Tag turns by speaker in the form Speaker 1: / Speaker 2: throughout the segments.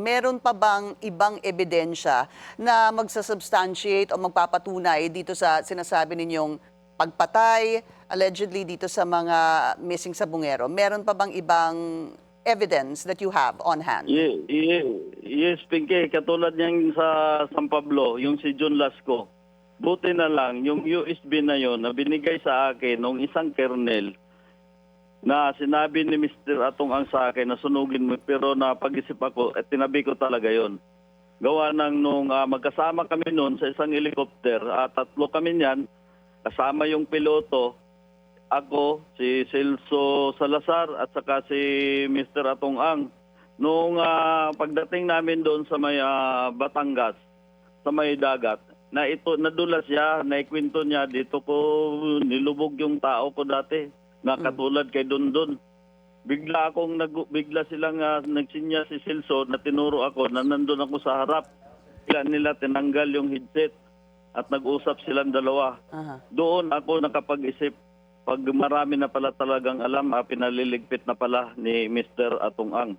Speaker 1: meron pa bang ibang ebidensya na magsasubstantiate o magpapatunay dito sa sinasabi ninyong pagpatay, allegedly dito sa mga missing sa Bungero? Meron pa bang ibang evidence that you have on hand?
Speaker 2: Yes, Pinky. Katulad niyang sa San Pablo, yung si John Lasco. Buti na lang, yung USB na yon na binigay sa akin ng isang kernel na sinabi ni Mr. Atong ang sa akin na sunugin mo, pero napag-isip ako at tinabi ko talaga yon. Gawa ng nung magkasama kami noon sa isang helicopter, tatlo kami niyan, kasama yung piloto, ako, si Celso Salazar at saka si Mr. Atong Ang. Nung pagdating namin doon sa may Batangas, sa may dagat, nadulas siya, naikwento niya, dito ko nilubog yung tao ko dati, nakatulad kay Dondon. Bigla silang nagsinya si Celso na tinuro ako na nandun ako sa harap. Bigla nila tinanggal yung headset at nag-usap silang dalawa. Doon ako nakapag-isip, pag marami na pala talagang alam, pinaliligpit na pala ni Mr. Atong Ang.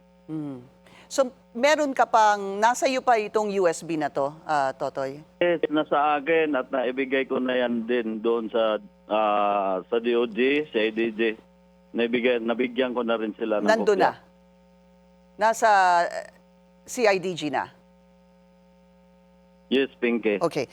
Speaker 1: So, meron ka pang, nasa iyo pa itong USB na to, Totoy?
Speaker 2: Yes, nasa akin at naibigay ko na yan din doon sa DOJ, sa IDJ. Nabigyan ko na rin sila ng
Speaker 1: Nandun
Speaker 2: kopya.
Speaker 1: na? Nasa CIDG na?
Speaker 2: Yes, Pinky.
Speaker 1: Okay.